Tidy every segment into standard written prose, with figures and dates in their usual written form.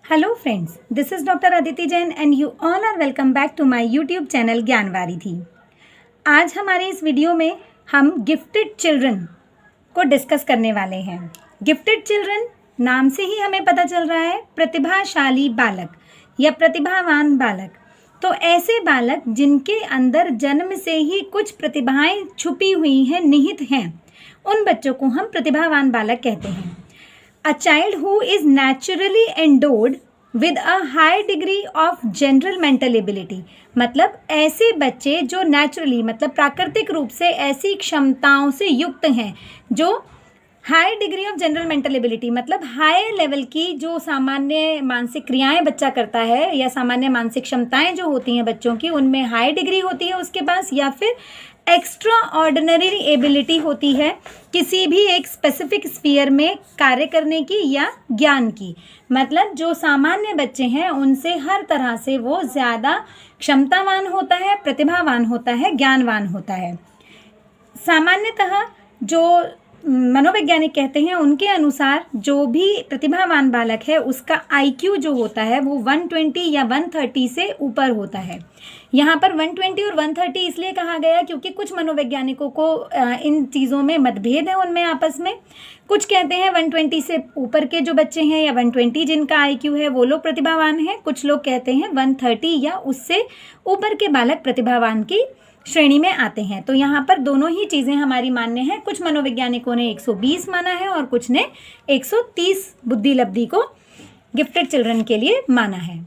Hello friends, this is doctor Aditi Jain and you all are welcome back to my YouTube channel Gyanvaridhi. आज हमारे इस video में हम gifted children को डिस्कस करने वाले हैं। गिफ्टेड चिल्ड्रन नाम से ही हमें पता चल रहा है प्रतिभाशाली बालक या प्रतिभावान बालक। तो ऐसे बालक जिनके अंदर जन्म से ही कुछ प्रतिभाएं छुपी हुई हैं, निहित हैं, उन बच्चों को हम प्रतिभावान बालक कहते हैं। A child who is naturally endowed with a high degree of general mental ability, मतलब ऐसे बच्चे जो नेचुरली मतलब प्राकृतिक रूप से ऐसी क्षमताओं से युक्त हैं जो high degree of general mental ability मतलब हाई लेवल की जो सामान्य मानसिक क्रियाएं बच्चा करता है या सामान्य मानसिक क्षमताएं जो होती हैं बच्चों की, उनमें हाई डिग्री होती है उसके पास, या फिर एक्स्ट्रा ऑर्डिनरी एबिलिटी होती है किसी भी एक स्पेसिफिक स्फीयर में कार्य करने की या ज्ञान की। मतलब जो सामान्य बच्चे हैं उनसे हर तरह से वो ज़्यादा क्षमतावान होता है, प्रतिभावान होता है, ज्ञानवान होता है। सामान्यतः जो मनोवैज्ञानिक कहते हैं उनके अनुसार जो भी प्रतिभावान बालक है उसका IQ जो होता है वो 120 या 130 से ऊपर होता है। यहाँ पर 120 और 130 इसलिए कहा गया क्योंकि कुछ मनोवैज्ञानिकों को इन चीज़ों में मतभेद है उनमें आपस में। कुछ कहते हैं 120 से ऊपर के जो बच्चे हैं या 120 जिनका IQ है वो लोग प्रतिभावान हैं। कुछ लोग कहते हैं 130 या उससे ऊपर के बालक प्रतिभावान की श्रेणी में आते हैं। तो यहाँ पर दोनों ही चीज़ें हमारी मान्य हैं। कुछ मनोवैज्ञानिकों ने 120 माना है और कुछ ने 130 बुद्धि लब्धि को गिफ्टेड चिल्ड्रन के लिए माना है।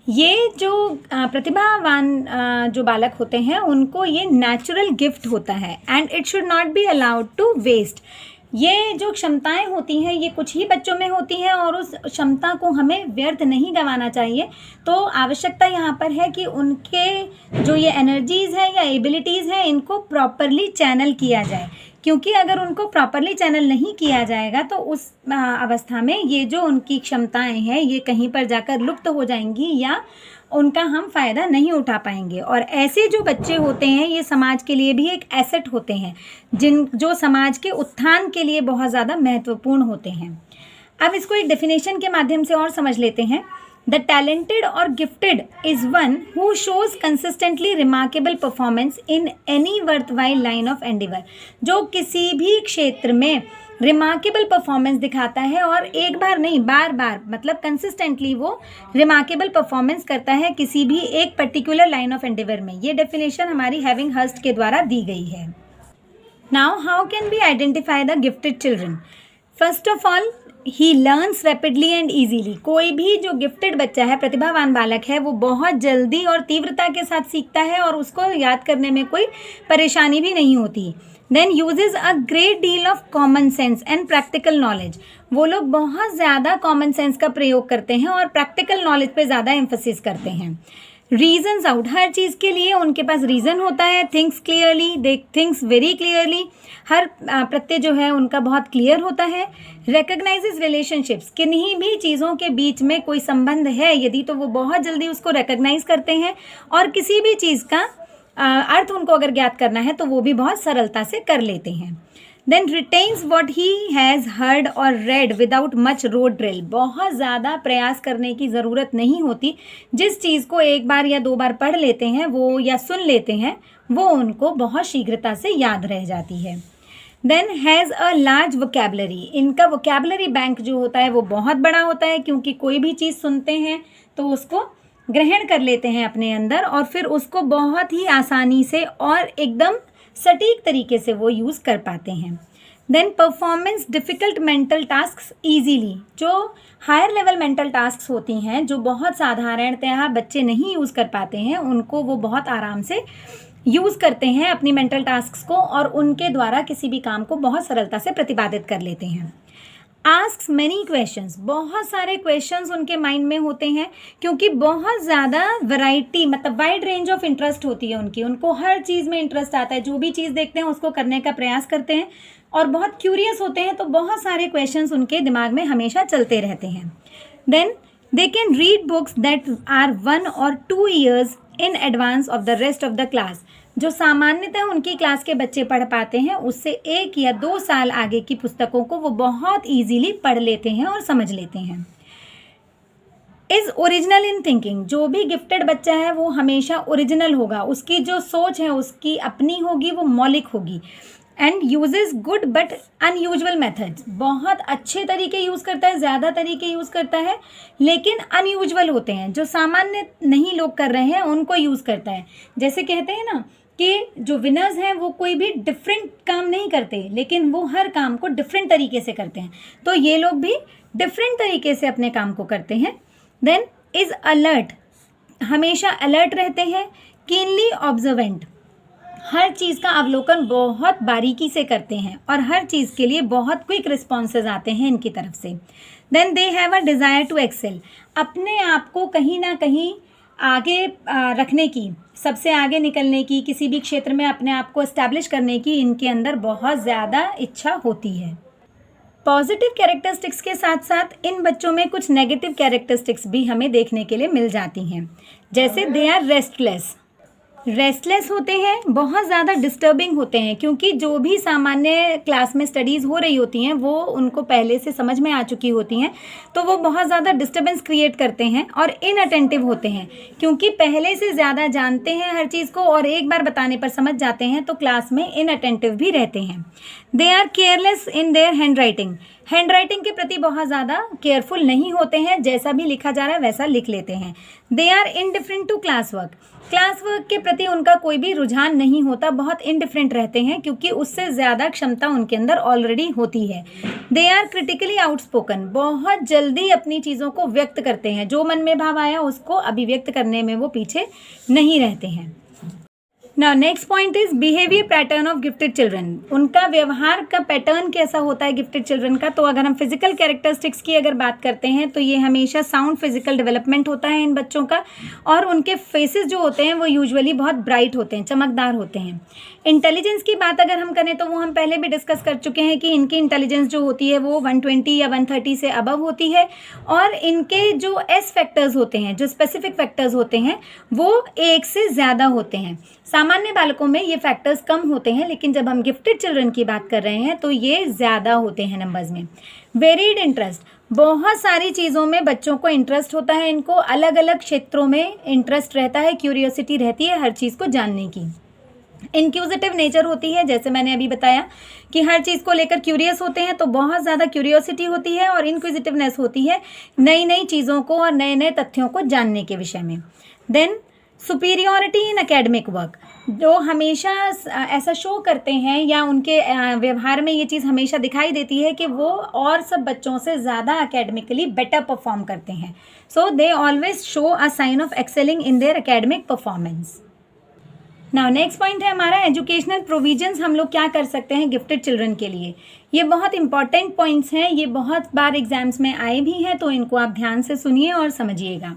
ये जो प्रतिभावान जो बालक होते हैं उनको ये नेचुरल गिफ्ट होता है and it should not be allowed to waste. ये जो क्षमताएं होती हैं ये कुछ ही बच्चों में होती हैं और उस क्षमता को हमें व्यर्थ नहीं गंवाना चाहिए। तो आवश्यकता यहाँ पर है कि उनके जो ये एनर्जीज़ हैं या एबिलिटीज़ हैं इनको प्रॉपरली चैनल किया जाए, क्योंकि अगर उनको प्रॉपरली चैनल नहीं किया जाएगा तो उस अवस्था में ये जो उनकी क्षमताएं हैं ये कहीं पर जाकर लुप्त हो जाएंगी या उनका हम फ़ायदा नहीं उठा पाएंगे। और ऐसे जो बच्चे होते हैं ये समाज के लिए भी एक एसेट होते हैं जो समाज के उत्थान के लिए बहुत ज़्यादा महत्वपूर्ण होते हैं। अब इसको एक डेफिनेशन के माध्यम से और समझ लेते हैं। द टैलेंटेड और gifted is one who shows consistently remarkable performance in any worthwhile line of endeavour, जो किसी भी क्षेत्र में रिमार्केबल परफॉर्मेंस दिखाता है और एक बार नहीं बार बार मतलब कंसिस्टेंटली वो रिमार्केबल परफॉर्मेंस करता है किसी भी एक पर्टिकुलर लाइन ऑफ एंडेवर में। ये डेफिनेशन हमारी हैविंग हर्स्ट के द्वारा दी गई है। Now how can we identify the gifted children? First of all he learns rapidly and easily. कोई भी जो गिफ्टेड बच्चा है, प्रतिभावान बालक है, वो बहुत जल्दी और तीव्रता के साथ सीखता है और उसको याद करने में कोई परेशानी भी नहीं होती। Then uses a great deal of common sense and practical knowledge. वो लोग बहुत ज़्यादा कॉमन सेंस का प्रयोग करते हैं और प्रैक्टिकल नॉलेज पे ज़्यादा एम्फोसिस करते हैं। रीजन्स आउट, हर चीज़ के लिए उनके पास रीज़न होता है। थिंक्स क्लियरली, दे थिंक्स वेरी क्लियरली, हर प्रत्यय जो है उनका बहुत क्लियर होता है। रिकग्नाइजेज रिलेशनशिप्स, किन्हीं भी चीज़ों के बीच में कोई संबंध है यदि तो वो बहुत जल्दी उसको रिकग्नाइज करते हैं और किसी भी चीज़ का अर्थ उनको अगर ज्ञात करना है तो वो भी बहुत सरलता से कर लेते हैं। Then retains what he has heard or read without much rote drill. बहुत ज़्यादा प्रयास करने की ज़रूरत नहीं होती, जिस चीज़ को एक बार या दो बार पढ़ लेते हैं वो या सुन लेते हैं वो उनको बहुत शीघ्रता से याद रह जाती है। Then has a large vocabulary. इनका वोकैबलरी बैंक जो होता है वो बहुत बड़ा होता है, क्योंकि कोई भी चीज़ सुनते हैं तो उसको ग्रहण कर लेते हैं अपने अंदर और फिर उसको बहुत ही आसानी से और एकदम सटीक तरीके से वो यूज़ कर पाते हैं। Then performance difficult mental tasks easily. जो हायर लेवल मेंटल टास्क्स होती हैं जो बहुत साधारणतः बच्चे नहीं यूज़ कर पाते हैं उनको वो बहुत आराम से यूज़ करते हैं अपनी मेंटल टास्क्स को और उनके द्वारा किसी भी काम को बहुत सरलता से प्रतिपादित कर लेते हैं। आस्क्स मैनी क्वेश्चंस, बहुत सारे क्वेश्चंस उनके माइंड में होते हैं क्योंकि बहुत ज़्यादा वैरायटी मतलब वाइड रेंज ऑफ इंटरेस्ट होती है उनकी। उनको हर चीज़ में इंटरेस्ट आता है, जो भी चीज़ देखते हैं उसको करने का प्रयास करते हैं और बहुत क्यूरियस होते हैं, तो बहुत सारे क्वेश्चंस उनके दिमाग में हमेशा चलते रहते हैं। Then they can read books that are 1 or 2 years in advance of the rest of the class. जो सामान्यतः उनकी क्लास के बच्चे पढ़ पाते हैं उससे 1 या 2 साल आगे की पुस्तकों को वो बहुत ईजीली पढ़ लेते हैं और समझ लेते हैं। इज़ ओरिजिनल इन थिंकिंग, जो भी गिफ्टेड बच्चा है वो हमेशा ओरिजिनल होगा, उसकी जो सोच है उसकी अपनी होगी, वो मौलिक होगी। And uses good but unusual methods, बहुत अच्छे तरीके यूज़ करता है, ज़्यादा तरीके यूज़ करता है, लेकिन अनयूजुअल होते हैं, जो सामान्य नहीं लोग कर रहे हैं उनको यूज़ करता है। जैसे कहते हैं ना कि जो विनर्स हैं वो कोई भी डिफरेंट काम नहीं करते, लेकिन वो हर काम को डिफरेंट तरीके से करते हैं, तो ये लोग भी डिफरेंट तरीके से अपने काम को करते हैं। देन इज़ अलर्ट, हमेशा अलर्ट रहते हैं। कीनली ऑब्जर्वेंट, हर चीज़ का अवलोकन बहुत बारीकी से करते हैं और हर चीज़ के लिए बहुत क्विक रिस्पॉन्सेज आते हैं इनकी तरफ से। Then they have a desire to excel, अपने आप को कहीं ना कहीं आगे रखने की, सबसे आगे निकलने की, किसी भी क्षेत्र में अपने आप को एस्टैब्लिश करने की इनके अंदर बहुत ज़्यादा इच्छा होती है। पॉजिटिव कैरेक्टरिस्टिक्स के साथ साथ इन बच्चों में कुछ नेगेटिव कैरेक्टरिस्टिक्स भी हमें देखने के लिए मिल जाती हैं। जैसे दे आर रेस्टलेस होते हैं, बहुत ज़्यादा डिस्टर्बिंग होते हैं, क्योंकि जो भी सामान्य क्लास में स्टडीज़ हो रही होती हैं वो उनको पहले से समझ में आ चुकी होती हैं, तो वो बहुत ज़्यादा डिस्टर्बेंस क्रिएट करते हैं और इनअटेंटिव होते हैं, क्योंकि पहले से ज़्यादा जानते हैं हर चीज़ को और एक बार बताने पर समझ जाते हैं, तो क्लास में इनअटेंटिव भी रहते हैं। They are careless in their handwriting के प्रति बहुत ज़्यादा केयरफुल नहीं होते हैं, जैसा भी लिखा जा रहा है वैसा लिख लेते हैं। They are indifferent to class work के प्रति उनका कोई भी रुझान नहीं होता, बहुत इनडिफरेंट रहते हैं, क्योंकि उससे ज़्यादा क्षमता उनके अंदर ऑलरेडी होती है। दे आर क्रिटिकली आउटस्पोकन, बहुत जल्दी अपनी चीज़ों को व्यक्त करते हैं, जो मन में भाव आया उसको अभिव्यक्त करने में वो पीछे नहीं रहते हैं। Now next point is behaviour pattern of gifted children, उनका व्यवहार का पैटर्न कैसा होता है गिफ्टेड चिल्ड्रन का। तो अगर हम फिजिकल कैरेक्टरिस्टिक्स की अगर बात करते हैं तो ये हमेशा साउंड फिजिकल डेवलपमेंट होता है इन बच्चों का, और उनके फेसेस जो होते हैं वो यूजुअली बहुत ब्राइट होते हैं, चमकदार होते हैं। इंटेलिजेंस की बात अगर हम करें तो वो हम पहले भी डिस्कस कर चुके हैं कि इनकी इंटेलिजेंस जो होती है वो 120 या 130 से अबव होती है, और इनके जो एस फैक्टर्स होते हैं, जो स्पेसिफिक फैक्टर्स होते हैं, वो 1 से ज़्यादा होते हैं। सामान्य बालकों में ये फैक्टर्स कम होते हैं, लेकिन जब हम गिफ्टेड चिल्ड्रन की बात कर रहे हैं तो ये ज़्यादा होते हैं नंबर्स में। वेरिड इंटरेस्ट, बहुत सारी चीज़ों में बच्चों को इंटरेस्ट होता है, इनको अलग अलग क्षेत्रों में इंटरेस्ट रहता है, क्यूरियोसिटी रहती है हर चीज़ को जानने की। इंक्यूजिटिव नेचर होती है, जैसे मैंने अभी बताया कि हर चीज़ को लेकर क्यूरियस होते हैं, तो बहुत ज़्यादा क्यूरियोसिटी होती है और इंक्विजिटिवनेस होती है नई नई चीज़ों को और नए नए तथ्यों को जानने के विषय में। Then superiority in academic work, जो हमेशा ऐसा शो करते हैं या उनके व्यवहार में ये चीज़ हमेशा दिखाई देती है कि वो और सब बच्चों से ज़्यादा एकेडमिकली बेटर परफॉर्म करते हैं। So they always show a sign of excelling in their academic performance. Now next point है हमारा एजुकेशनल प्रोविजंस, हम लोग क्या कर सकते हैं गिफ्टेड चिल्ड्रन के लिए। ये बहुत इंपॉर्टेंट पॉइंट्स हैं, ये बहुत बार एग्जाम्स में आए भी हैं, तो इनको आप ध्यान से सुनिए और समझिएगा।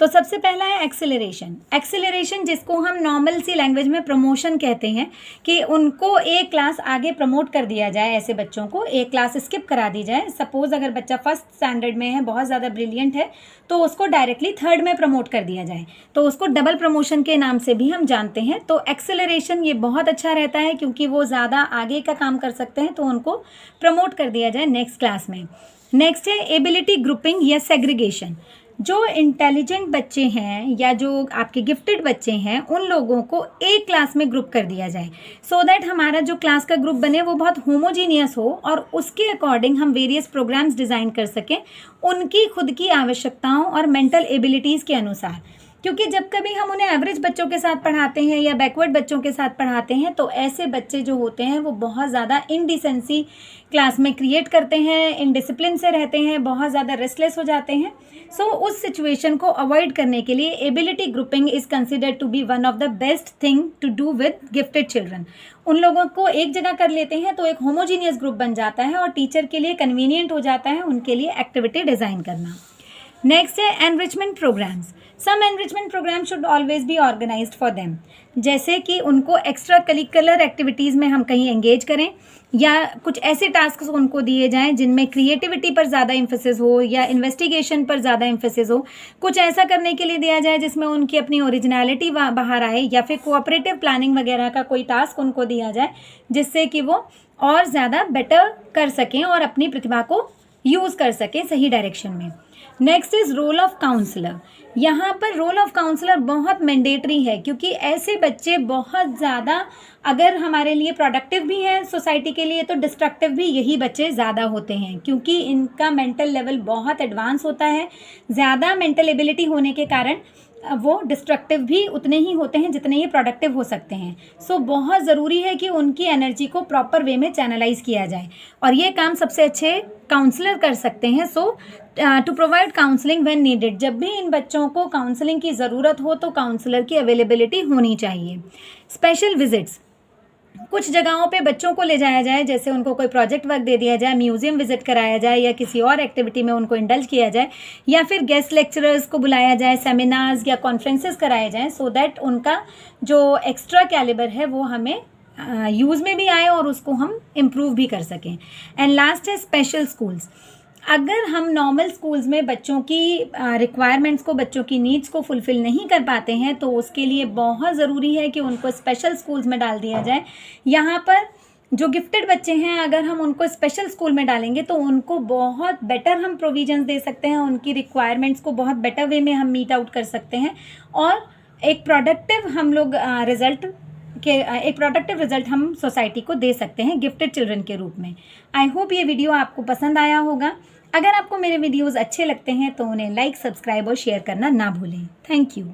तो सबसे पहला है एक्सेलरेशन, जिसको हम नॉर्मल सी लैंग्वेज में प्रमोशन कहते हैं, कि उनको एक क्लास आगे प्रमोट कर दिया जाए, ऐसे बच्चों को एक क्लास स्किप करा दी जाए। सपोज अगर बच्चा फर्स्ट स्टैंडर्ड में है, बहुत ज़्यादा ब्रिलियंट है, तो उसको डायरेक्टली थर्ड में प्रमोट कर दिया जाए, तो उसको डबल प्रमोशन के नाम से भी हम जानते हैं। तो एक्सेलरेशन ये बहुत अच्छा रहता है, क्योंकि वो ज़्यादा आगे का काम कर सकते हैं, तो उनको प्रमोट कर दिया जाए नेक्स्ट क्लास में। नेक्स्ट है एबिलिटी ग्रुपिंग या सेग्रीगेशन, जो इंटेलिजेंट बच्चे हैं या जो आपके गिफ्टेड बच्चे हैं उन लोगों को एक क्लास में ग्रुप कर दिया जाए, सो दैट हमारा जो क्लास का ग्रुप बने वो बहुत होमोजीनियस हो और उसके अकॉर्डिंग हम वेरियस प्रोग्राम्स डिज़ाइन कर सकें उनकी खुद की आवश्यकताओं और मेंटल एबिलिटीज़ के अनुसार। क्योंकि जब कभी हम उन्हें एवरेज बच्चों के साथ पढ़ाते हैं या बैकवर्ड बच्चों के साथ पढ़ाते हैं, तो ऐसे बच्चे जो होते हैं वो बहुत ज़्यादा इनडिसेंसी क्लास में क्रिएट करते हैं, इनडिसिप्लिन से रहते हैं, बहुत ज़्यादा रेस्टलेस हो जाते हैं। सो उस सिचुएशन को अवॉइड करने के लिए ability grouping is considered to be one of the best thing to do with gifted children. उन लोगों को एक जगह कर लेते हैं तो एक होमोजीनियस ग्रुप बन जाता है और टीचर के लिए कन्वीनियंट हो जाता है उनके लिए एक्टिविटी डिज़ाइन करना। नेक्स्ट है enrichment programmes. Some enrichment programme should always be organised for them, जैसे कि उनको एक्स्ट्रा करिकुलर एक्टिविटीज़ में हम कहीं एंगेज करें या कुछ ऐसे टास्क उनको दिए जाएं जिनमें क्रिएटिविटी पर ज़्यादा एम्फेसिस हो या इन्वेस्टिगेशन पर ज़्यादा एम्फेसिस हो। कुछ ऐसा करने के लिए दिया जाए जिसमें उनकी अपनी ओरिजिनलिटी बाहर आए, या फिर कोऑपरेटिव प्लानिंग वगैरह का कोई टास्क उनको दिया जाए जिससे कि वो और ज़्यादा बेटर कर सकें और अपनी प्रतिभा को यूज़ कर सकें सही डायरेक्शन में। Next is role of counsellor. यहाँ पर रोल ऑफ काउंसलर बहुत मैंडेटरी है, क्योंकि ऐसे बच्चे बहुत ज़्यादा अगर हमारे लिए प्रोडक्टिव भी हैं सोसाइटी के लिए, तो डिस्ट्रक्टिव भी यही बच्चे ज़्यादा होते हैं, क्योंकि इनका मेंटल लेवल बहुत एडवांस होता है। ज़्यादा मेंटल एबिलिटी होने के कारण वो डिस्ट्रक्टिव भी उतने ही होते हैं जितने ये प्रोडक्टिव हो सकते हैं। सो बहुत ज़रूरी है कि उनकी एनर्जी को प्रॉपर वे में चैनलाइज किया जाए, और ये काम सबसे अच्छे काउंसलर कर सकते हैं। So to provide counselling when needed, जब भी इन बच्चों को काउंसलिंग की ज़रूरत हो तो काउंसलर की अवेलेबिलिटी होनी चाहिए। स्पेशल विजिट्स, कुछ जगहों पे बच्चों को ले जाया जाए, जैसे उनको कोई प्रोजेक्ट वर्क दे दिया जाए, म्यूज़ियम विजिट कराया जाए, या किसी और एक्टिविटी में उनको इंडल्ज किया जाए, या फिर गेस्ट लेक्चरर्स को बुलाया जाए, सेमिनार्स या कॉन्फ्रेंसेस कराए जाएँ, सो दैट उनका जो एक्स्ट्रा कैलिबर है वो हमें यूज़ में भी आए और उसको हम इम्प्रूव भी कर सकें। एंड लास्ट है स्पेशल स्कूल्स। अगर हम नॉर्मल स्कूल्स में बच्चों की रिक्वायरमेंट्स को, बच्चों की नीड्स को फुलफ़िल नहीं कर पाते हैं, तो उसके लिए बहुत ज़रूरी है कि उनको स्पेशल स्कूल्स में डाल दिया जाए। यहाँ पर जो गिफ्टेड बच्चे हैं, अगर हम उनको स्पेशल स्कूल में डालेंगे तो उनको बहुत बेटर हम प्रोविजंस दे सकते हैं, उनकी रिक्वायरमेंट्स को बहुत बेटर वे में हम मीट आउट कर सकते हैं, और एक प्रोडक्टिव रिजल्ट हम सोसाइटी को दे सकते हैं गिफ्टेड चिल्ड्रन के रूप में। आई होप ये वीडियो आपको पसंद आया होगा। अगर आपको मेरे वीडियोज़ अच्छे लगते हैं तो उन्हें लाइक, सब्सक्राइब और शेयर करना ना भूलें। Thank you.